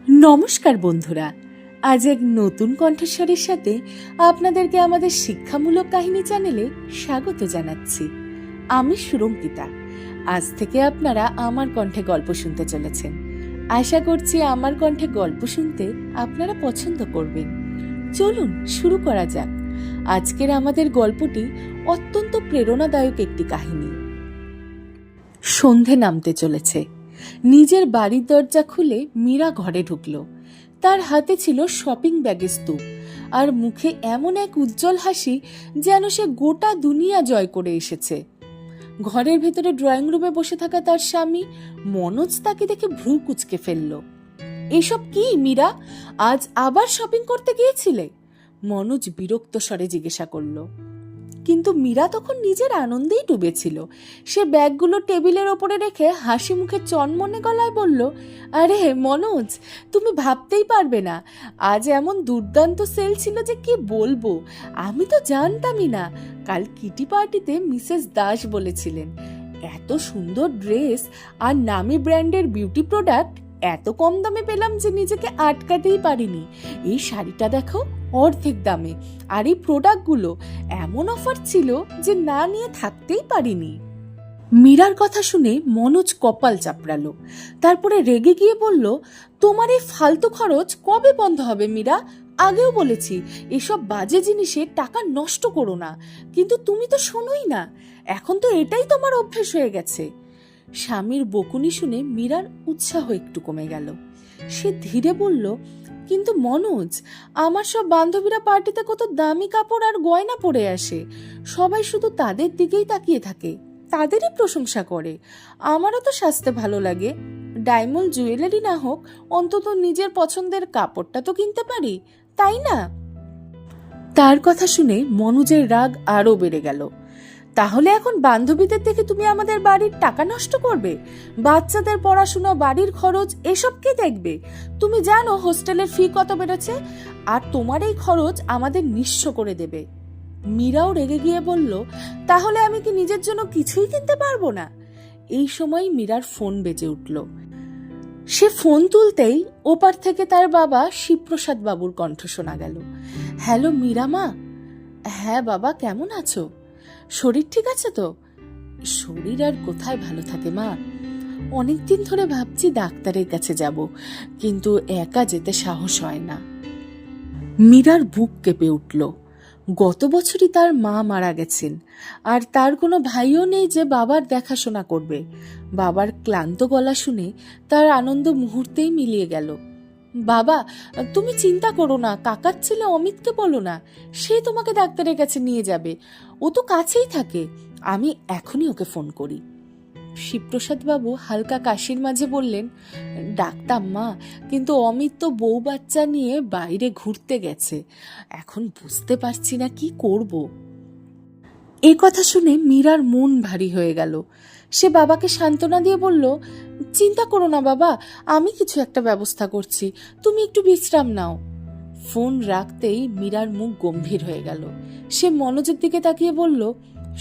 নমস্কার বন্ধুরা, আজ এক নতুন কণ্ঠস্বরের সাথে আপনাদেরকে আমাদের শিক্ষামূলক কাহিনী চ্যানেলে স্বাগত জানাচ্ছি। আমি সুরঙ্কিতা। আজ থেকে আপনারা আমার কণ্ঠে গল্প শুনতে চলেছেন। আশা করছি আমার কণ্ঠে গল্প শুনতে আপনারা পছন্দ করবেন। চলুন শুরু করা যাক। আজকের আমাদের গল্পটি অত্যন্ত প্রেরণাদায়ক একটি কাহিনী। সন্ধে নামতে চলেছে। নিজের বাড়ির দরজা খুলে মীরা ঘরে ঢুকল। তার হাতে ছিল শপিং ব্যাগের স্তূপ, আর মুখে এমন এক উজ্জ্বল হাসি যেন সে গোটা দুনিয়া জয় করে এসেছে। ঘরের ভেতরে ড্রয়িং রুমে বসে থাকা তার স্বামী মনোজ তাকে দেখে ভ্রু কুঁচকে ফেলল। এসব কি মীরা, আজ আবার শপিং করতে গিয়েছিলে? মনোজ বিরক্ত স্বরে জিজ্ঞাসা করল। কিন্তু মীরা তখন নিজের আনন্দেই ডুবেছিল। সে ব্যাগগুলো টেবিলের ওপরে রেখে হাসি মুখে চনমনে গলায় বলল, আরে মনোজ, তুমি ভাবতেই পারবে না, আজ এমন দুর্দান্ত সেল ছিল যে কি বলবো। আমি তো জানতামই না। কাল কিটি পার্টিতে মিসেস দাস বলেছিলেন এত সুন্দর ড্রেস আর নামি ব্র্যান্ডের বিউটি প্রোডাক্ট এত কম দামে পেলাম যে নিজেকে আটকাতেই পারিনি। এই শাড়িটা দেখো, অর্ধেক দামে, আর এই প্রোডাক্টগুলো এমন অফার ছিল যে না নিয়ে থাকতেই পারিনি। মীরার কথা শুনে মনোজ কপাল চাপড়ালো। তারপরে রেগে গিয়ে বলল, তোমার এই ফালতু খরচ কবে বন্ধ হবে মীরা? আগেও বলেছি এসব বাজে জিনিসে টাকা নষ্ট করো না, কিন্তু তুমি তো শোনোই না। এখন তো এটাই তোমার অভ্যেস হয়ে গেছে। স্বামীর বকুনি শুনে মীরার উৎসাহ একটু কমে গেল। সে ধীরে বলল, কিন্তু মনোজ, আমার সব বান্ধবীরা পার্টিতে কত দামি কাপড় আর গয়না পরে আসে। সবাই শুধু তাদের দিকেই তাকিয়ে থাকে, তাদেরই প্রশংসা করে। আমারও তো সাজতে ভালো লাগে। ডায়মন্ড জুয়েলারি না হোক, অন্তত নিজের পছন্দের কাপড়টা তো কিনতে পারি, তাই না? তার কথা শুনে মনোজের রাগ আরো বেড়ে গেল। তাহলে এখন বান্ধবীদের থেকে তুমি আমাদের বাড়ির টাকা নষ্ট করবে? বাচ্চাদের পড়াশোনা, বাড়ির খরচ, এসব কে দেখবে? তুমি জানো হোস্টেলের ফি কত বেড়েছে? আর তোমার এই খরচ আমাদের নিঃস্ব করে দেবে। মীরাও রেগে গিয়ে বলল, তাহলে আমি কি নিজের জন্য কিছুই কিনতে পারবো না? এই সময় মীরার ফোন বেজে উঠল। সে ফোন তুলতেই ওপার থেকে তার বাবা শিবপ্রসাদ বাবুর কণ্ঠ শোনা গেল। হ্যালো মীরা মা। হ্যাঁ বাবা, কেমন আছো? শরীর ঠিক আছে তো? শরীর আর কোথায় ভালো থাকে মা, অনেকদিন ধরে ভাবছি ডাক্তারের কাছে যাব, কিন্তু একা যেতে সাহস হয় না। মীরার বুক কেঁপে উঠল। গত বছরই তার মা মারা গেছেন, আর তার কোনো ভাইও নেই যে বাবার দেখাশোনা করবে। বাবার ক্লান্ত গলা শুনে তার আনন্দ মুহূর্তেই মিলিয়ে গেল। বাবা, তুমি চিন্তা করো না, কাকার ছেলে অমিতকে বলো না, সে তোমাকে ডাক্তারের কাছে নিয়ে যাবে। ও তো কাছেই থাকে, আমি এখনই ওকে ফোন করি। শিবপ্রসাদ বাবু হালকা কাশির মাঝে বললেন, ডাক্তার মা, কিন্তু অমিত তো বউ বাচ্চা নিয়ে বাইরে ঘুরতে গেছে, এখন বুঝতে পারছি না কি করব। এ কথা শুনে মীরার মন ভারী হয়ে গেল। সে বাবাকে সান্ত্বনা দিয়ে বলল, চিন্তা করো না বাবা, আমি কিছু একটা ব্যবস্থা করছি, তুমি একটু বিশ্রাম নাও। ফোন রাখতেই মীরার মুখ গম্ভীর হয়ে গেল। সে মনোজের দিকে তাকিয়ে বলল,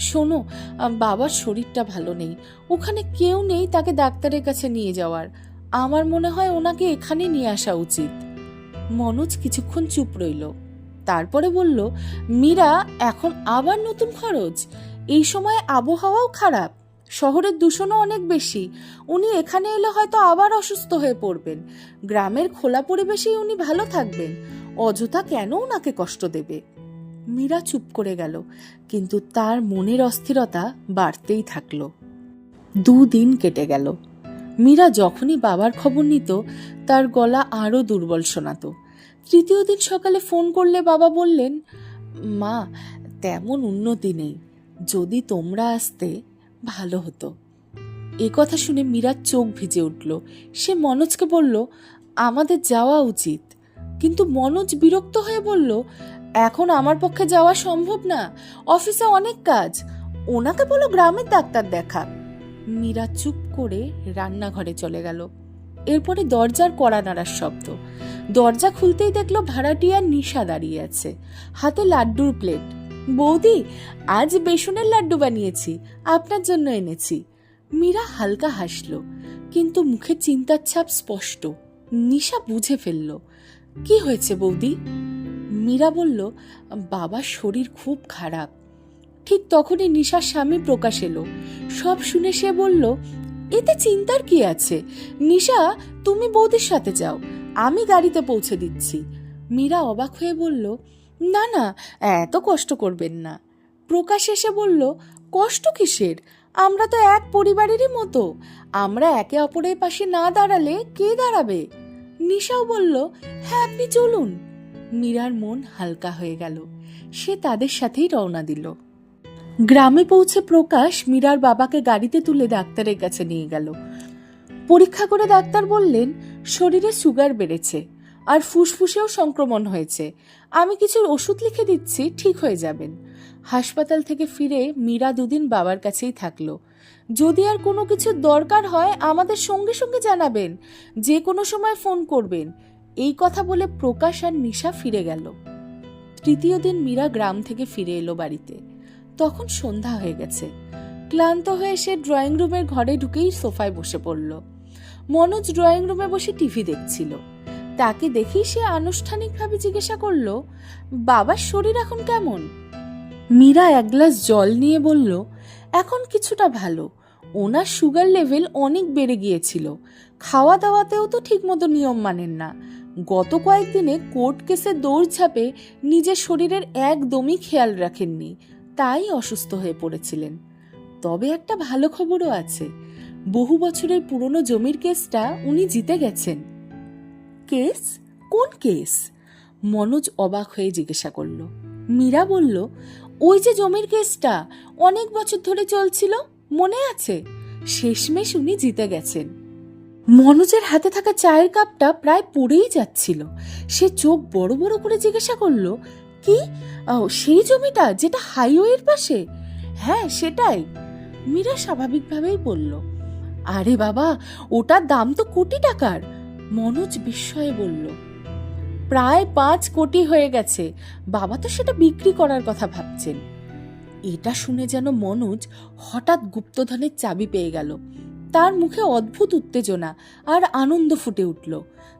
শোনো, বাবার শরীরটা ভালো নেই, ওখানে কেউ নেই তাকে ডাক্তারের কাছে নিয়ে যাওয়ার। আমার মনে হয় ওনাকে এখানে নিয়ে আসা উচিত। মনোজ কিছুক্ষণ চুপ রইল, তারপরে বলল, মীরা, এখন আবার নতুন খরচ? এই সময় আবহাওয়াও খারাপ, শহরের দূষণও অনেক বেশি। উনি এখানে এলে হয়তো আবার অসুস্থ হয়ে পড়বেন। গ্রামের খোলা পরিবেশেই উনি ভালো থাকবেন, অযথা কেন ওনাকে কষ্ট দেবে? মীরা চুপ করে গেল, কিন্তু তার মনের অস্থিরতা বাড়তেই থাকলো। 2 দিন কেটে গেল। মীরা যখনই বাবার খবর নিত, তার গলা আরো দুর্বল শোনাতো। 3য় দিন সকালে ফোন করলে বাবা বললেন, মা, তেমন উন্নতি নেই, যদি তোমরা আসতে ভালো হতো। এ কথা শুনে মীরার চোখ ভিজে উঠল। সে মনোজকে বলল, আমাদের যাওয়া উচিত। কিন্তু মনোজ বিরক্ত হয়ে বলল, এখন আমার পক্ষে যাওয়া সম্ভব না, অফিসে অনেক কাজ, ওনাকে বলো গ্রামের ডাক্তার দেখা। মীরা চুপ করে রান্নাঘরে চলে গেল। এরপরে দরজার কড়া নাড়ার শব্দ। দরজা খুলতেই দেখলো ভাড়াটিয়া নিশা দাঁড়িয়ে আছে, হাতে লাড্ডুর প্লেট। বৌদি, আজ বেসনের লাড্ডু বানিয়েছি, আপনার জন্য এনেছি। মীরা হালকা হাসল, কিন্তু মুখে চিন্তার ছাপ স্পষ্ট। নিশা বুঝে ফেলল। কি হয়েছে বৌদি? মীরা বলল, বাবার শরীর খুব খারাপ। ঠিক তখনই নিশার স্বামী প্রকাশ এলো। সব শুনে সে বলল, এতে চিন্তার কি আছে? নিশা, তুমি বৌদির সাথে যাও, আমি গাড়িতে পৌঁছে দিচ্ছি। মীরা অবাক হয়ে বলল, না না, এত কষ্ট করবেন না। প্রকাশ এসে বলল, কষ্ট কিসের? আমরা তো এক পরিবারেরই মতো। আমরা একে অপরের পাশে না দাঁড়ালে কে দাঁড়াবে? নিশাও বলল, হ্যাঁ, আপনি চলুন। মীরার মন হালকা হয়ে গেল। সে তাদের সাথেই রওনা দিল। গ্রামে পৌঁছে প্রকাশ মীরার বাবাকে গাড়িতে তুলে ডাক্তারের কাছে নিয়ে গেল। পরীক্ষা করে ডাক্তার বললেন, শরীরে সুগার বেড়েছে আর ফুসফুসেও সংক্রমণ হয়েছে। আমি কিছু ওষুধ লিখে দিচ্ছি, ঠিক হয়ে যাবেন। হাসপাতাল থেকে ফিরে মীরা দুদিন বাবার কাছেই থাকলো। যদি আর কোনো কিছু দরকার হয় আমাদের সঙ্গে সঙ্গে জানাবেন, যে কোনো সময় ফোন করবেন। এই কথা বলে প্রকাশ আর নিশা ফিরে গেল। তৃতীয় দিন মীরা গ্রাম থেকে ফিরে এলো বাড়িতে। তখন সন্ধ্যা হয়ে গেছে। ক্লান্ত হয়ে সে ড্রয়িং রুমের ঘরে ঢুকেই সোফায় বসে পড়ল। মনোজ ড্রয়িং রুমে বসে টিভি দেখছিল। তাকে দেখেই সে আনুষ্ঠানিকভাবে জিজ্ঞাসা করল, বাবার শরীর এখন কেমন? মীরা এক গ্লাস জল নিয়ে বলল, এখন কিছুটা ভালো। ওনার সুগার লেভেল অনেক বেড়ে গিয়েছিল। খাওয়া দাওয়াতেও তো ঠিকমতো নিয়ম মানেন না। গত কয়েকদিনে কোর্ট কেসে দৌড়ঝাঁপে নিজের শরীরের একদমই খেয়াল রাখেননি, তাই অসুস্থ হয়ে পড়েছিলেন। তবে একটা ভালো খবরও আছে, বহু বছরের পুরনো জমির কেসটা উনি জিতে গেছেন। কেস? কোন কেস? মনোজ অবাক হয়ে জিজ্ঞাসা করল। মীরা বলল, ওই যে জমির কেসটা অনেক বছর ধরে চলছিল, মনে আছে? শেষমেশ উনি জিতে গেছেন। মনোজের হাতে থাকা চায়ের কাপটা প্রায় পড়েই যাচ্ছিল। সে চোখ বড় বড় করে জিজ্ঞাসা করল, কি? সেই জমিটা যেটা হাইওয়ের পাশে? হ্যাঁ, সেটাই। মীরা স্বাভাবিকভাবেই বলল, আরে বাবা, ওটার দাম তো কোটি টাকার। মনোজ বিস্ময়ে বলল, প্রায় 5 কোটি হয়ে গেছে। বাবা তো সেটা বিক্রি করার কথা ভাবছেন। এটা শুনে যেন মনোজ হঠাৎ গুপ্তধনের চাবি পেয়ে গেল। তার মুখে অদ্ভুত উত্তেজনা আর আনন্দ ফুটে উঠল।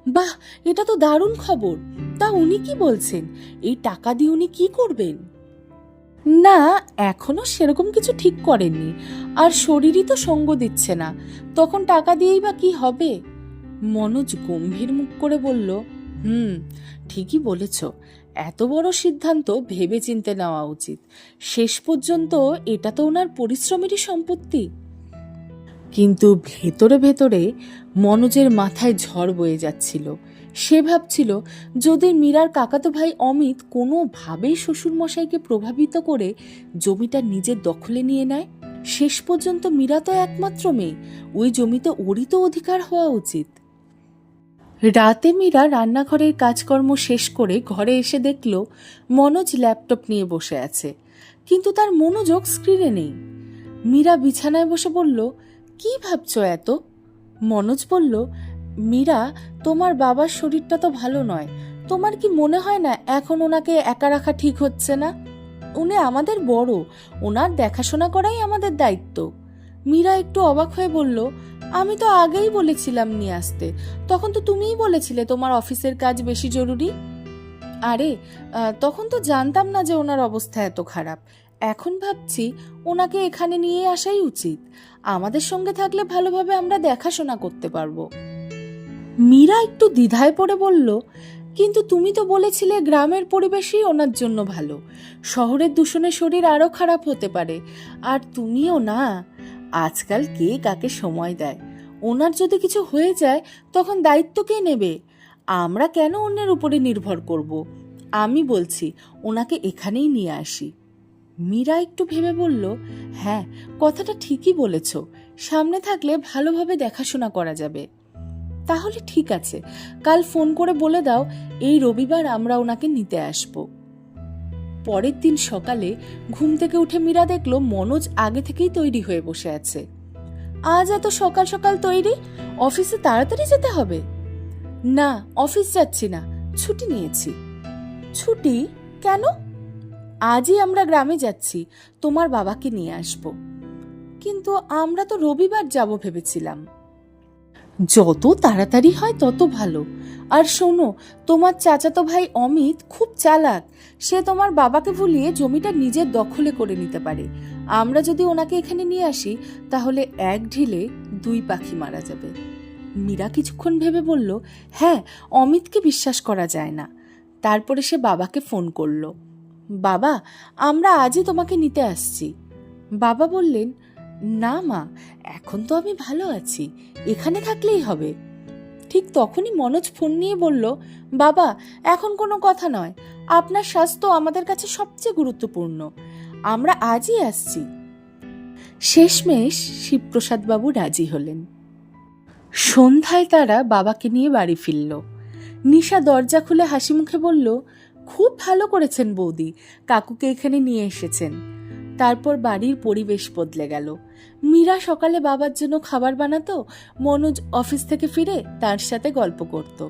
বাহ, এটা তো দারুণ খবর। তা উনি কি বলছেন? এই টাকা দিয়ে উনি কি করবেন? না, এখনো সেরকম কিছু ঠিক করেননি। আর শরীরই তো সঙ্গ দিচ্ছে না, তখন টাকা দিয়েই বা কি হবে? মনোজ গম্ভীর মুখ করে বলল, ঠিকই বলেছ। এত বড় সিদ্ধান্ত ভেবে চিন্তে নেওয়া উচিত। শেষ পর্যন্ত এটা তো ওনার পরিশ্রমেরই সম্পত্তি। কিন্তু ভেতরে ভেতরে মনোজের মাথায় ঝড় বয়ে যাচ্ছিল। সে ভাবছিল, যদি মীরার কাকাতো ভাই অমিত কোনোভাবেই শ্বশুরমশাইকে প্রভাবিত করে জমিটা নিজের দখলে নিয়ে নেয়। শেষ পর্যন্ত মীরা তো একমাত্র মেয়ে, ওই জমিতে ওরই তো অধিকার হওয়া উচিত। রাতে মীরা রান্নাঘরের কাজকর্ম শেষ করে ঘরে এসে দেখল মনোজ ল্যাপটপ নিয়ে বসে আছে, কিন্তু তার মনোযোগ স্ক্রিনে নেই। মীরা বিছানায় বসে বলল, কি ভাবছো এত? মনোজ বলল, মীরা, তোমার বাবার শরীরটা তো ভালো নয়। তোমার কি মনে হয় না এখন ওনাকে একা রাখা ঠিক হচ্ছে না? উনি আমাদের বড়, ওনার দেখাশোনা করাই আমাদের দায়িত্ব। মীরা একটু অবাক হয়ে বলল, আমি তো আগেই বলেছিলাম নিয়ে আসতে। তখন তো তুমিই বলেছিলে তোমার অফিসের কাজ বেশি জরুরি। আরে, তখন তো জানতাম না যে ওনার অবস্থা এত খারাপ। এখন ভাবছি ওনাকে এখানে নিয়ে আসাই উচিত। আমাদের সঙ্গে থাকলে ভালোভাবে আমরা দেখাশোনা করতে পারবো। মীরা একটু দ্বিধায় পড়ে বলল, কিন্তু তুমি তো বলেছিলে গ্রামের পরিবেশই ওনার জন্য ভালো। শহরের দূষণে শরীর আরো খারাপ হতে পারে। আর তুমিও না, আজকাল কে কাকে সময় দেয়? ওনার যদি কিছু হয়ে যায় তখন দায়িত্ব কে নেবে? আমরা কেন অন্যের উপরে নির্ভর করব? আমি বলছি ওনাকে এখানেই নিয়ে আসি। মীরা একটু ভেবে বলল, হ্যাঁ, কথাটা ঠিকই বলেছ। সামনে থাকলে ভালোভাবে দেখাশোনা করা যাবে। তাহলে ঠিক আছে, কাল ফোন করে বলে দাও এই রবিবার আমরা ওনাকে নিতে আসব। পরের দিন সকালে ঘুম থেকে উঠে মীরা দেখল মনোজ আগে থেকেই তৈরি হয়ে বসে আছে। আজ এত সকাল সকাল তৈরি? অফিসে তাড়াতাড়ি যেতে হবে। না, অফিস যাচ্ছি না, ছুটি নিয়েছি। ছুটি? কেন? আজই আমরা গ্রামে যাচ্ছি, তোমার বাবাকে নিয়ে আসব। কিন্তু আমরা তো রবিবার যাব ভেবেছিলাম। যত তাড়াতাড়ি হয় তত ভালো। আর শোনো, তোমার চাচাতো ভাই অমিত খুব চালাক। সে তোমার বাবাকে ভুলিয়ে জমিটা নিজের দখলে করে নিতে পারে। আমরা যদি ওনাকে এখানে নিয়ে আসি তাহলে এক ঢিলে দুই পাখি মারা যাবে। মীরা কিছুক্ষণ ভেবে বলল, হ্যাঁ, অমিতকে বিশ্বাস করা যায় না। তারপরে সে বাবাকে ফোন করলো, বাবা, আমরা আজই তোমাকে নিতে আসছি। বাবা বললেন, না মা, এখন তো আমি ভালো আছি, এখানে থাকলেই হবে। ঠিক তখনই মনোজ ফোন নিয়ে বলল, বাবা, এখন কোনো কথা নয়, আপনার স্বাস্থ্য আমাদের কাছে সবচেয়ে গুরুত্বপূর্ণ, আমরা আজই আসছি। শেষমেশ শিবপ্রসাদ বাবু রাজি হলেন। সন্ধ্যায় তারা বাবাকে নিয়ে বাড়ি ফিরল। নিশা দরজা খুলে হাসি মুখে বলল, খুব ভালো করেছেন বৌদি, কাকুকে এখানে নিয়ে এসেছেন। তারপর বাড়ির পরিবেশ বদলে গেল। মীরা সকালে বাবার জন্য খাবার বানাতো, মনোজ অফিস থেকে ফিরে তার সাথে গল্প করত।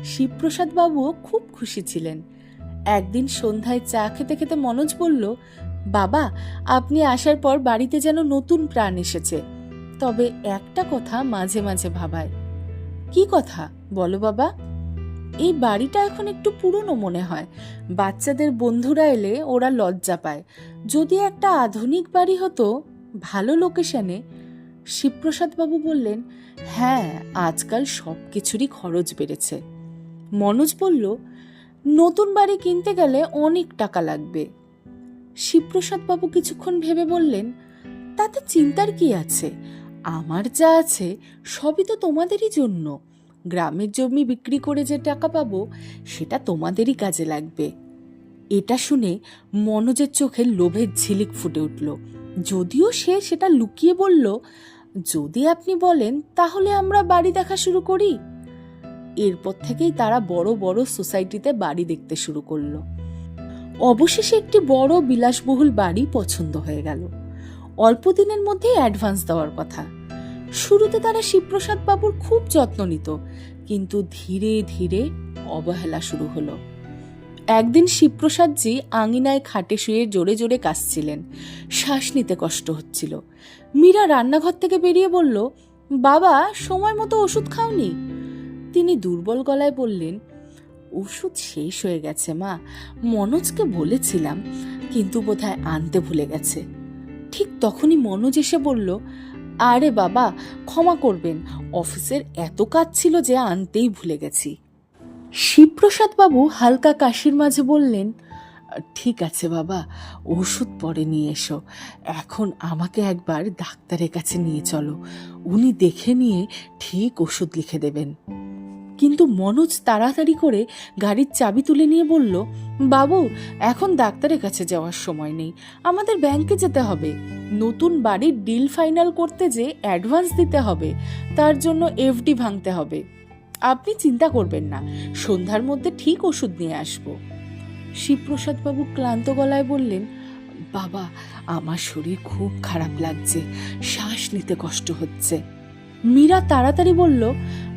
শিবপ্রসাদ বাবুও খুব খুশি ছিলেন। একদিন সন্ধ্যায় চা খেতে খেতে মনোজ বলল, বাবা, আপনি আসার পর বাড়িতে যেন নতুন প্রাণ এসেছে। তবে একটা কথা মাঝে মাঝে ভাবায়। কি কথা বলো বাবা? এই বাড়িটা এখন একটু পুরনো মনে হয়। বাচ্চাদের বন্ধুরা এলে ওরা লজ্জা পায়। যদি একটা আধুনিক বাড়ি হতো, ভালো লোকেশনে। শিবপ্রসাদ বাবু বললেন, হ্যাঁ, আজকাল সব কিছুরই খরচ বেড়েছে। মনোজ বলল, নতুন বাড়ি কিনতে গেলে অনেক টাকা লাগবে। শিবপ্রসাদ বাবু কিছুক্ষণ ভেবে বললেন, তাতে চিন্তার কি আছে? আমার যা আছে সবই তো তোমাদেরই জন্য। গ্রামের জমি বিক্রি করে যে টাকা পাবো সেটা তোমাদেরই কাজে লাগবে। এটা শুনে মনোজের চোখে লোভের ঝিলিক ফুটে উঠল। যদিও সে সেটা লুকিয়ে বলল, যদি আপনি বলেন তাহলে আমরা বাড়ি দেখা শুরু করি। এরপর থেকেই তারা বড় বড় সোসাইটিতে বাড়ি দেখতে শুরু করলো। অবশেষে একটি বড় বিলাসবহুল বাড়ি পছন্দ হয়ে গেল। অল্প দিনের মধ্যেই অ্যাডভান্স দেওয়ার কথা। শুরুতে তারা শিবপ্রসাদ বাবুর খুব যত্ন নিত, কিন্তু ধীরে ধীরে অবহেলা শুরু হলো। একদিন শিবপ্রসাদজি আঙিনায় খাটে শুয়ে জোরে জোরে কাশছিলেন। শ্বাস নিতে কষ্ট হচ্ছিল। মীরা রান্নাঘর থেকে বেরিয়ে বলল, বাবা, সময় মতো ওষুধ খাওনি? তিনি দুর্বল গলায় বললেন, ওষুধ শেষ হয়ে গেছে মা, মনোজকে বলেছিলাম, কিন্তু বোধহয় আনতে ভুলে গেছে। ঠিক তখনই মনোজ এসে বলল, আরে বাবা, ক্ষমা করবেন, অফিসের এত কাজ ছিল যে আনতেই ভুলে গেছি। শিবপ্রসাদ বাবু হালকা কাশির মাঝে বললেন, ঠিক আছে বাবা, ওষুধ পরে নিয়ে এসো। এখন আমাকে একবার ডাক্তারের কাছে নিয়ে চলো, উনি দেখে নিয়ে ঠিক ওষুধ লিখে দেবেন। কিন্তু মনোজ তাড়াতাড়ি করে গাড়ির চাবি তুলে নিয়ে বলল, বাবু, এখন ডাক্তারের কাছে যাওয়ার সময় নেই, আমাদের ব্যাংকে যেতে হবে। নতুন বাড়ির ডিল ফাইনাল করতে যে অ্যাডভান্স দিতে হবে, তার জন্য এফডি ভাঙতে হবে। আপনি চিন্তা করবেন না, সন্ধ্যার মধ্যে ঠিক ওষুধ নিয়ে আসবো। শিবপ্রসাদ বাবু ক্লান্ত গলায় বললেন, বাবা, আমার শরীর খুব খারাপ লাগছে, শ্বাস নিতে কষ্ট হচ্ছে। মীরা তাড়াতাড়ি বলল,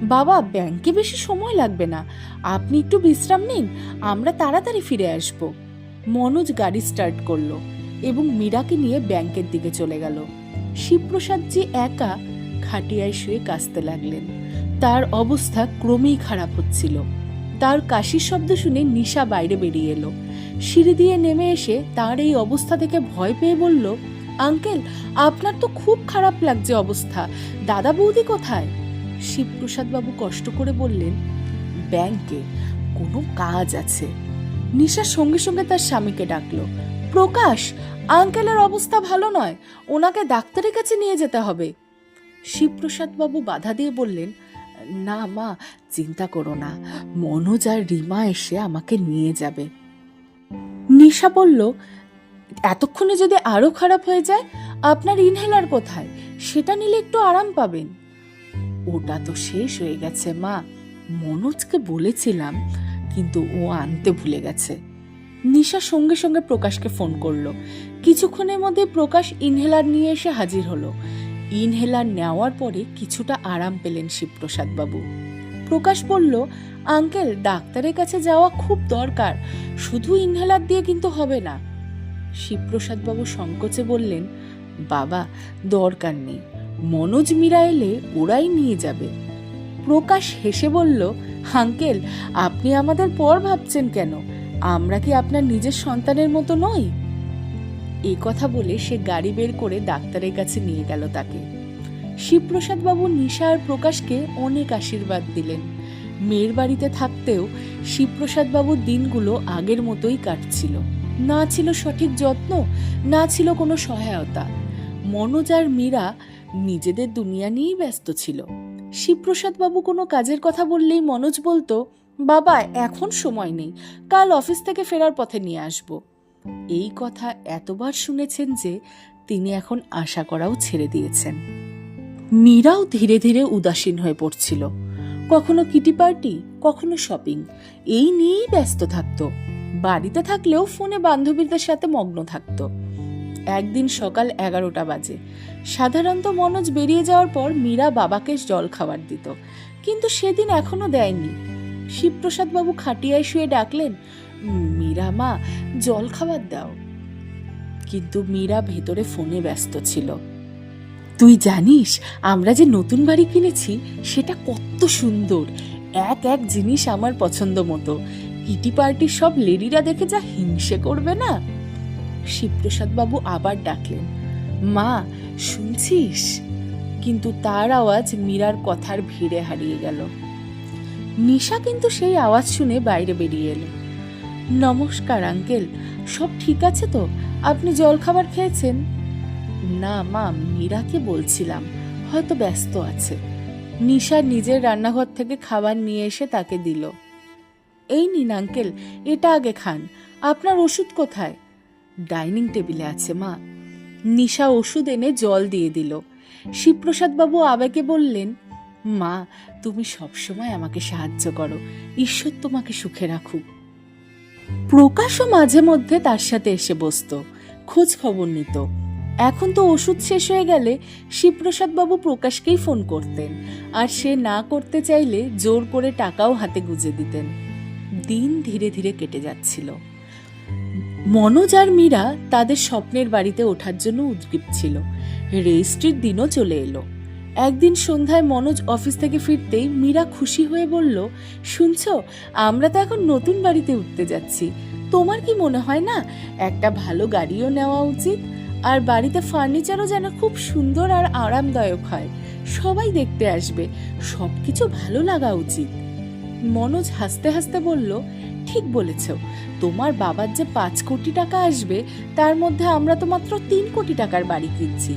বাবা, ব্যাংকে বেশি সময় লাগবে না, আপনি একটু বিশ্রাম নিন, আমরা তাড়াতাড়ি ফিরে আসব। মনোজ গাড়ি স্টার্ট করলো এবং মীরাকে নিয়ে ব্যাংকের দিকে চলে গেল। শিবপ্রসাদজি একা খাটিয়ায় শুয়ে কাশতে লাগলেন। তার অবস্থা ক্রমেই খারাপ হচ্ছিল। তার কাশির শব্দ শুনে নিশা বাইরে বেরিয়ে এলো। সিঁড়ি দিয়ে নেমে এসে তার এই অবস্থা থেকে ভয় পেয়ে বলল, আঙ্কেল, আপনার তো খুব খারাপ লাগছে অবস্থা, দাদা বৌদি কোথায়? শিবপ্রসাদ বাবু কষ্ট করে বললেন, ব্যাংকে কোনো কাজ আছে। নিশা সঙ্গে সঙ্গে তার স্বামীকে ডাকলো, প্রকাশ, আঙ্কেলের অবস্থা ভালো নয়, ওনাকে ডাক্তারের কাছে নিয়ে যেতে হবে। শিবপ্রসাদ বাবু বাধা দিয়ে বললেন, না মা, চিন্তা করো না, মনোজ আর রিমা এসে আমাকে নিয়ে যাবে। নিশা বলল, এতক্ষণে যদি আরো খারাপ হয়ে যায়, আপনার ইনহেলার কোথায়? সেটা নিলে একটু আরাম পাবেন। ওটা তো শেষ হয়ে গেছে মা, মনোজকে বলেছিলাম, কিন্তু ও আনতে ভুলে গেছে। নিশা সঙ্গে সঙ্গে প্রকাশকে ফোন করলো। কিছুক্ষণের মধ্যে প্রকাশ ইনহেলার নিয়ে এসে হাজির হলো। ইনহেলার নেওয়ার পরে কিছুটা আরাম পেলেন শিবপ্রসাদ বাবু। প্রকাশ বলল, আঙ্কেল, ডাক্তারের কাছে যাওয়া খুব দরকার, শুধু ইনহেলার দিয়ে কিন্তু হবে না। শিবপ্রসাদ বাবু সংকোচে বললেন, বাবা, দরকার নেই, মনোজ মীরা এলে ওরাই নিয়ে যাবে। প্রকাশ হেসে বলল, আঙ্কেল, আপনি আমাদের পর ভাবছেন কেন? আমরা কি আপনার নিজের সন্তানের মতো নই? এই কথা বলে সে গাড়ি বের করে ডাক্তারের কাছে নিয়ে গেল তাকে। শিবপ্রসাদ বাবু নিশা আর প্রকাশকে অনেক আশীর্বাদ দিলেন। মেয়ের বাড়িতে থাকতেও শিবপ্রসাদ বাবুর দিনগুলো আগের মতোই কাটছিল। না ছিল সঠিক যত্ন, না ছিল কোনো সহায়তা। মনোজ আর মীরা নিজেদের দুনিয়া নিয়েই ব্যস্ত ছিল। শিবপ্রসাদ বাবু কোনো কাজের কথা বললেই মনোজ বলতো, বাবা এখন সময় নেই, কাল অফিস থেকে ফেরার পথে নিয়ে আসব। এই কথা এতবার শুনেছেন যে তিনি এখন আশা করাও ছেড়ে দিয়েছেন। মীরাও ধীরে ধীরে উদাসীন হয়ে পড়ছিল। কখনো কিটি পার্টি, কখনো শপিং, এই নিয়েই ব্যস্ত থাকতো। বাড়িতে থাকলেও ফোনে বান্ধবীদের সাথে মগ্ন থাকতো। একদিন সকাল 11টা বাজে। সাধারণত মনোজ বেরিয়ে যাওয়ার পর মীরা বাবাকে জল খাবার দিত, কিন্তু সেদিন এখনো দেয়নি। শিবপ্রসাদ বাবু খাটিয়ায় শুয়ে ডাকলেন, মীরা মা, জল খাবার দাও। কিন্তু মীরা ভেতরে ফোনে ব্যস্ত ছিল। তুই জানিস আমরা যে নতুন বাড়ি কিনেছি সেটা কত সুন্দর, এক এক জিনিস আমার পছন্দ মতো। কিটি পার্টির সব লেডিরা দেখে যা হিংসে করবে না। শিবপ্রসাদ বাবু আবার ডাকলেন, মা শুনছিস? কিন্তু তার আওয়াজ মীরার কথার ভিড়ে হারিয়ে গেল। নিশা কিন্তু সেই আওয়াজ শুনে বাইরে বেরিয়ে এলো। নমস্কার আঙ্কেল, সব ঠিক আছে তো? আপনি জল খাবার খেয়েছেন? না মা, মীরাকে বলছিলাম, হয়তো ব্যস্ত আছে। নিশা নিজের রান্নাঘর থেকে খাবার নিয়ে এসে তাকে দিল। এই নিন আঙ্কেল, এটা আগে খান। আপনার ওষুধ কোথায়? ডাইনিং টেবিলে আছে মা। নিশা ওষুধ এনে জল দিয়ে দিল। শিবপ্রসাদ বাবু আবেগে বললেন, মা তুমি সবসময় আমাকে সাহায্য করো, ঈশ্বর তোমাকে সুখে রাখুক। প্রকাশও মাঝে মধ্যে তার সাথে এসে বসতো, খোঁজ খবর নিত। এখন তো ওষুধ শেষ হয়ে গেলে শিবপ্রসাদ বাবু প্রকাশকেই ফোন করতেন, আর সে না করতে চাইলে জোর করে টাকাও হাতে গুঁজে দিতেন। দিন ধীরে ধীরে কেটে যাচ্ছিল। মনোজ আর মীরা তাদের স্বপ্নের বাড়িতে ওঠার জন্য উদ্গ্রীব ছিল। রেজিস্ট্রির দিনও চলে এলো। একদিন সন্ধ্যায় মনোজ অফিস থেকে ফিরতেই মীরা খুশি হয়ে বলল, শুনছো, আমরা তো এখন নতুন বাড়িতে উঠতে যাচ্ছি। তোমার কি মনে হয় না একটা ভালো গাড়িও নেওয়া উচিত? আর বাড়িতে ফার্নিচারও যেন খুব সুন্দর আর আরামদায়ক হয়, সবাই দেখতে আসবে, সবকিছু ভালো লাগা উচিত। মনোজ হাসতে হাসতে বলল, ঠিক বলেছ, তোমার বাবার যে 5 কোটি টাকা আসবে তার মধ্যে আমরা তো মাত্র 3 কোটি টাকার বাড়ি কিনছি,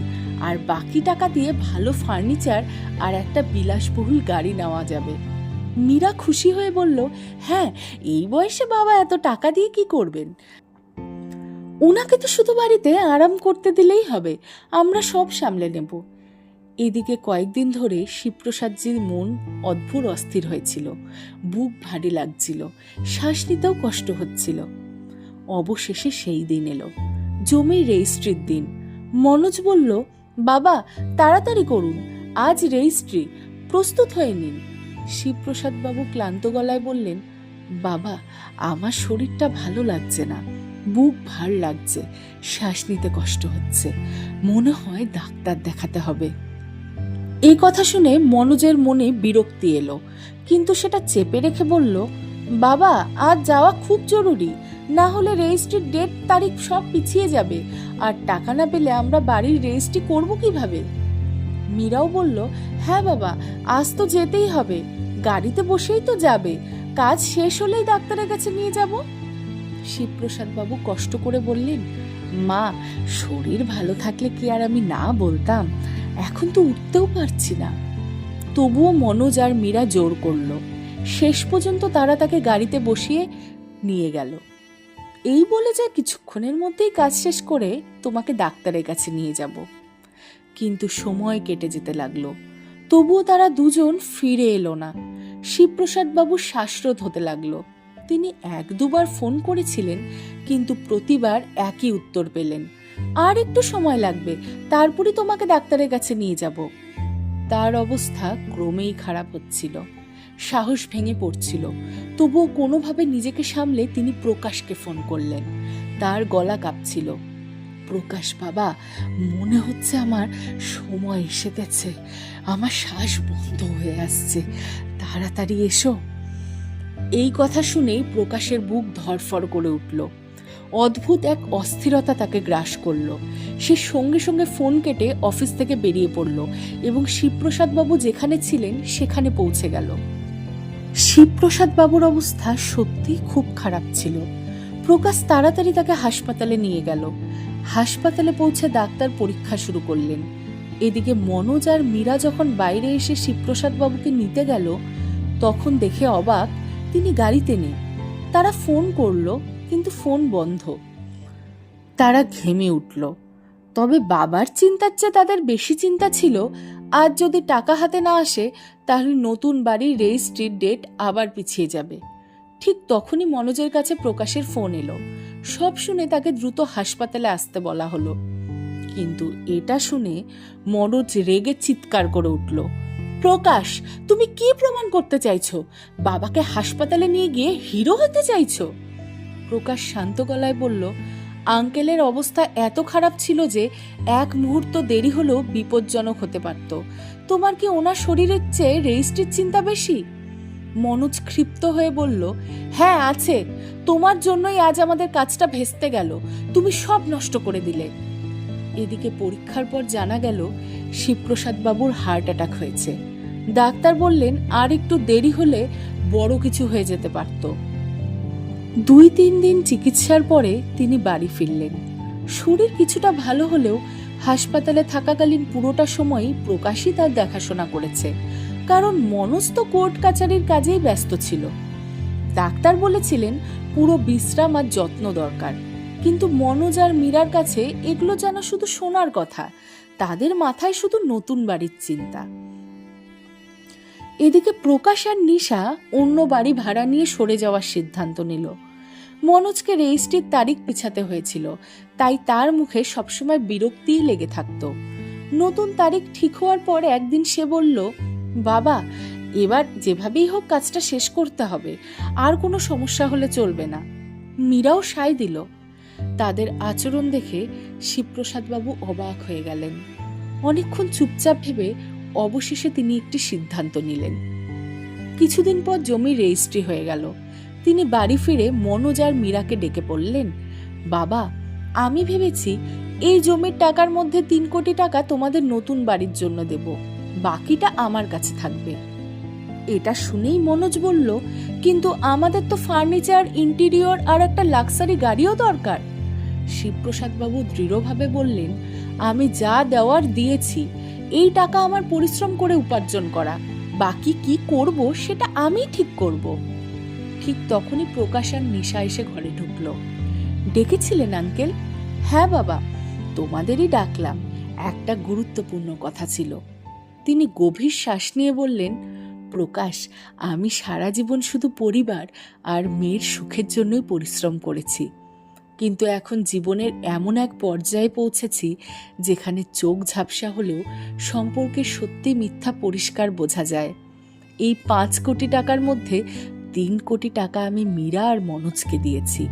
আর বাকি টাকা দিয়ে ভালো ফার্নিচার আর একটা বিলাসবহুল গাড়ি নেওয়া যাবে। মীরা খুশি হয়ে বলল, হ্যাঁ, এই বয়সে বাবা এত টাকা দিয়ে কি করবেন? ওনাকে তো শুধু বাড়িতে আরাম করতে দিলেই হবে, আমরা সব সামলে নেব। এদিকে কয়েকদিন ধরে শিবপ্রসাদজির মন অদ্ভুত অস্থির হয়েছিল, বুক ভারী লাগছিল, শ্বাস নিতেও কষ্ট হচ্ছিল। অবশেষে সেই দিন এলো, জমির রেজিস্ট্রির দিন। মনোজ বলল, বাবা তাড়াতাড়ি করুন, আজ রেজিস্ট্রি, প্রস্তুত হয়ে নিন। শিবপ্রসাদ বাবু ক্লান্ত গলায় বললেন, বাবা আমার শরীরটা ভালো লাগছে না, বুক ভার লাগছে, শ্বাস নিতে কষ্ট হচ্ছে, মনে হয় ডাক্তার দেখাতে হবে। এই কথা শুনে মনোজের মনে বিরক্তি এলো, কিন্তু সেটা চেপে রেখে বলল, বাবা আজ যাওয়া খুব জরুরি, না হলে রেজিস্ট্রির ডেট তারিখ সব পিছিয়ে যাবে, আর টাকা না পেলে আমরা বাড়ির রেজিস্ট্রি করব কিভাবে? মীরাও বলল, হ্যাঁ বাবা, আজ তো যেতেই হবে, গাড়িতে বসেই তো যাবে, কাজ শেষ হলেই ডাক্তারের কাছে নিয়ে যাব। শিবপ্রসাদ বাবু কষ্ট করে বললেন, মা শরীর ভালো থাকলে কি আর আমি না বলতাম, এখন তো উঠতেও পারছি না। তবুও মনোজ আর মীরা জোর করলো। শেষ পর্যন্ত তারা তাকে গাড়িতে বসিয়ে নিয়ে গেল। এই বলে যে কিছুক্ষণের মধ্যেই কাজ শেষ করে তোমাকে ডাক্তারের কাছে নিয়ে যাব। কিন্তু সময় কেটে যেতে লাগলো, তবুও তারা দুজন ফিরে এলো না। শিবপ্রসাদ বাবু শ্বাসরোধ হতে লাগলো। তিনি 1-2বার ফোন করেছিলেন, কিন্তু প্রতিবার একই উত্তর পেলেন, আর একটু সময় লাগবে, তারপরই তোমাকে ডাক্তারের কাছে নিয়ে যাব। তার অবস্থা ক্রমেই খারাপ হচ্ছিল, সাহস ভেঙে পড়ছিল। তবুও কোনোভাবে নিজেকে সামলে তিনি প্রকাশকে ফোন করলেন। তার গলা কাঁপছিল। প্রকাশ বাবা, মনে হচ্ছে আমার সময় এসে গেছে, আমার শ্বাস বন্ধ হয়ে আসছে, তাড়াতাড়ি এসো। এই কথা শুনেই প্রকাশের বুক ধড়ফড় করে উঠল। অদ্ভুত এক অস্থিরতা তাকে গ্রাস করল। সে সঙ্গে সঙ্গে ফোন কেটে অফিস থেকে বেরিয়ে পড়ল এবং শিবপ্রসাদ বাবু যেখানে ছিলেন সেখানে পৌঁছে গেল। শিবপ্রসাদ বাবুর অবস্থা সত্যিই খুব খারাপ ছিল। প্রকাশ তাড়াতাড়ি তাকে হাসপাতালে নিয়ে গেল। হাসপাতালে পৌঁছে ডাক্তার পরীক্ষা শুরু করলেন। এদিকে মনোজ আর মীরা যখন বাইরে এসে শিবপ্রসাদ বাবুকে নিতে গেল, তখন দেখে অবাক, তিনি গাড়িতে নেই। তারা ফোন করলো, কিন্তু ফোন বন্ধ। তারা ঘেমে উঠল। তবে বাবার চিন্তার চেয়ে তাদের বেশি চিন্তা ছিল, আজ যদি টাকা হাতে না আসে তাহলে নতুন বাড়ির রেজিস্ট্রির ডেট আবার পিছিয়ে যাবে। ঠিক তখনই মনোজের কাছে প্রকাশের ফোন এলো। সব শুনে তাকে দ্রুত হাসপাতালে আসতে বলা হলো। কিন্তু এটা শুনে মনোজ রেগে চিৎকার করে উঠল, প্রকাশ, তুমি কি প্রমাণ করতে চাইছো? বাবাকে হাসপাতালে নিয়ে গিয়ে হিরো হতে চাইছো? প্রকাশ শান্ত গলায় বলল, আঙ্কেলের অবস্থা এত খারাপ ছিল যে এক মুহূর্ত দেরি হলেও বিপজ্জনক হতে পারত। তোমার কি ওনার শরীরের চেয়ে রেজিস্ট্রির চিন্তা বেশি? মনোজ ক্ষিপ্ত হয়ে বলল, হ্যাঁ আছে, তোমার জন্যই আজ আমাদের কাজটা ভেস্তে গেল, তুমি সব নষ্ট করে দিলে। এদিকে পরীক্ষার পর জানা গেল শিবপ্রসাদ বাবুর হার্ট অ্যাটাক হয়েছে। ডাক্তার বললেন আর একটু দেরি হলে বড় কিছু হয়ে যেতে পারত। 2-3 দিন চিকিৎসার পরে তিনি বাড়ি ফিরলেন। শরীর কিছুটা ভালো হলেও হাসপাতালে থাকাকালীন পুরোটা সময়ই প্রকাশই তার দেখাশোনা করেছে, কারণ মনোজ তো কোর্ট কাছারির কাজেই ব্যস্ত ছিল। ডাক্তার বলেছিলেন পুরো বিশ্রাম আর যত্ন দরকার, কিন্তু মনোজ আর মীরার কাছে এগুলো যেন শুধু শোনার কথা, তাদের মাথায় শুধু নতুন বাড়ির চিন্তা। এদিকে প্রকাশ আর নিশা অন্য বাড়ি ভাড়া নিয়ে সরে যাওয়ার সিদ্ধান্ত নিল। মনোজকে রেজিস্ট্রির তারিখ পিছাতে হয়েছিল, তাই তার মুখে সবসময় বিরক্তিই লেগে থাকতো। নতুন তারিখ ঠিক হওয়ার পর একদিন সে বলল, বাবা, এবার যেভাবেই হোক কাজটা শেষ করতে হবে, আর কোনো সমস্যা হলে চলবে না। মীরাও সায় দিল। তাদের আচরণ দেখে শিবপ্রসাদ বাবু অবাক হয়ে গেলেন। অনেকক্ষণ চুপচাপ ভেবে অবশেষে তিনি একটি সিদ্ধান্ত নিলেন। কিছুদিন পর জমি রেজিস্ট্রি হয়ে গেল। তিনি বাড়ি ফিরে মনোজ আর মীরাকে ডেকে বললেন, বাবা, আমি ভেবেছি এই জমির টাকার মধ্যে 3 কোটি টাকা তোমাদের নতুন বাড়ির জন্য দেব, বাকিটা আমার কাছে থাকবে। এটা শুনেই মনোজ বলল, কিন্তু আমাদের তো ফার্নিচার, ইন্টেরিয়র আর একটা লাক্সারি গাড়িও দরকার। শিবপ্রসাদ বাবু দৃঢ়ভাবে বললেন, আমি যা দেওয়ার দিয়েছি, এই টাকা আমার পরিশ্রম করে উপার্জন করা, বাকি কি করব সেটা আমি ঠিক করব। ঠিক তখনই প্রকাশ আর নিশা এসে ঘরে ঢুকল। ডেকেছিলেন আঙ্কেল? হ্যাঁ বাবা, তোমাদেরই ডাকলাম, একটা গুরুত্বপূর্ণ কথা ছিল। তিনি গভীর শ্বাস নিয়ে বললেন, প্রকাশ, আমি সারা জীবন শুধু পরিবার আর মেয়ের সুখের জন্যই পরিশ্রম করেছি, কিন্তু এখন জীবনের এমন এক পর্যায়ে পৌঁছেছি যেখানে চোখ ঝাপসা হলেও সম্পর্কে সত্যি মিথ্যা পরিষ্কার বোঝা যায়। এই 5 কোটি টাকার মধ্যে 3 কোটি টাকা আমি মীরা আর মনোজকে দিয়েছি,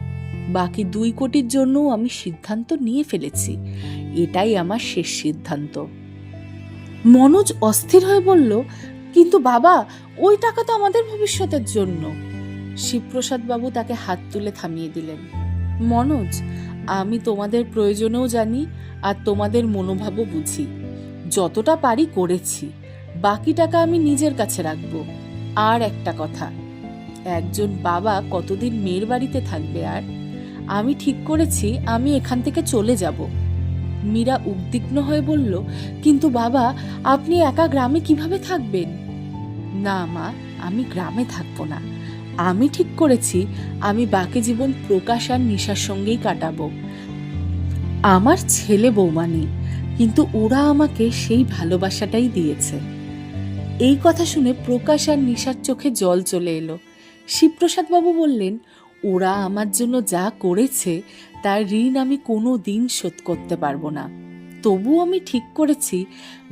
বাকি 2 কোটির জন্যও আমি সিদ্ধান্ত নিয়ে ফেলেছি। এটাই আমার শেষ সিদ্ধান্ত। মনোজ অস্থির হয়ে বলল, কিন্তু বাবা, ওই টাকা তো আমাদের ভবিষ্যতের জন্য। শিবপ্রসাদ বাবু তাকে হাত তুলে থামিয়ে দিলেন। মনোজ, আমি তোমাদের প্রয়োজনেও জানি আর তোমাদের মনোভাবও বুঝি। যতটা পারি করেছি, বাকি টাকা আমি নিজের কাছে রাখব। আর একটা কথা, একজন বাবা কতদিন মেয়ের বাড়িতে থাকবে? আর আমি ঠিক করেছি আমি এখান থেকে চলে যাব। মীরা উদ্বিগ্ন হয়ে বলল, কিন্তু বাবা, আপনি একা গ্রামে কিভাবে থাকবেন? না মা, আমি গ্রামে থাকবো না। আমি ঠিক করেছি আমি বাকি জীবন প্রকাশ আর নিশার সঙ্গেই কাটাবো। আমার ছেলে বৌমা নেই, কিন্তু ওরা আমাকে সেই ভালোবাসাটাই দিয়েছে। এই কথা শুনে প্রকাশ আর নিশার চোখে জল চলে এলো। শিবপ্রসাদ বাবু বললেন, ওরা আমার জন্য যা করেছে তার ঋণ আমি কোনো দিন শোধ করতে পারবো না। তবু আমি ঠিক করেছি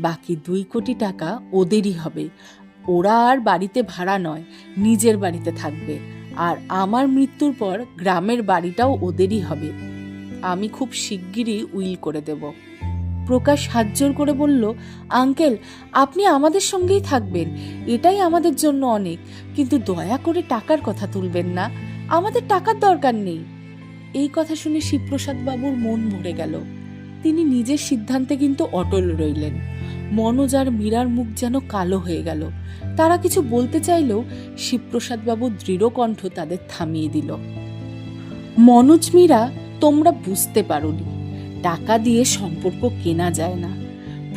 বাকি 2 কোটি টাকা ওদেরই হবে। ওরা আর বাড়িতে ভাড়া নয়, নিজের বাড়িতে থাকবে, আর আমার মৃত্যুর পর গ্রামের বাড়িটাও ওদেরই হবে। আমি খুব শিগগিরই উইল করে দেব। প্রকাশ হাত জোর করে বলল, আঙ্কেল, আপনি আমাদের সঙ্গেই থাকবেন, এটাই আমাদের জন্য অনেক, কিন্তু দয়া করে টাকার কথা তুলবেন না, আমাদের টাকার দরকার নেই। এই কথা শুনে শিবপ্রসাদ বাবুর মন ভরে গেল। তিনি নিজের সিদ্ধান্তে কিন্তু অটল রইলেন। মনোজ আর মীরার মুখ যেন কালো হয়ে গেল। তারা কিছু বলতে চাইলেও শিবপ্রসাদ বাবু দৃঢ় কণ্ঠ তাদের থামিয়ে দিল। মনোজ, মীরা, তোমরা বুঝতে পারোনি, টাকা দিয়ে সম্পর্ক কেনা যায় না।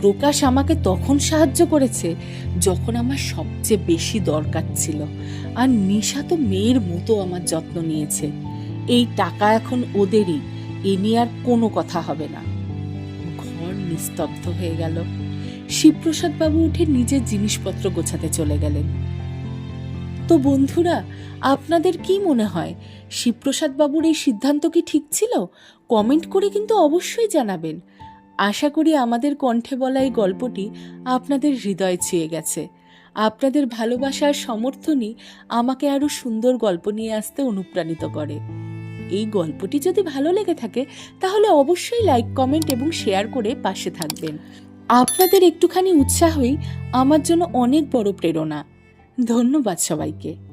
প্রকাশ আমাকে তখন সাহায্য করেছে যখন আমার সবচেয়ে বেশি দরকার ছিল, আর নিশা তো মেয়ের মতো আমার যত্ন নিয়েছে। এই টাকা এখন ওদেরই, এ নিয়ে আর কোনো কথা হবে না। ঘর নিস্তব্ধ হয়ে গেল। শিবপ্রসাদ বাবু উঠে নিজের জিনিসপত্র গোছাতে চলে গেলেন। তো বন্ধুরা, আপনাদের কি মনে হয়, শিবপ্রসাদ বাবুর এই সিদ্ধান্ত কি ঠিক ছিল? কমেন্ট করে কিন্তু অবশ্যই জানাবেন। আশা করি আমাদের কণ্ঠে বলা এই গল্পটি আপনাদের হৃদয় ছুঁয়ে গেছে। আপনাদের ভালোবাসার সমর্থনই আমাকে আরো সুন্দর গল্প নিয়ে আসতে অনুপ্রাণিত করে। এই গল্পটি যদি ভালো লেগে থাকে তাহলে অবশ্যই লাইক, কমেন্ট এবং শেয়ার করে পাশে থাকবেন। আপনাদের একটুখানি উৎসাহই আমার জন্য অনেক বড় প্রেরণা। ধন্যবাদ সবাইকে।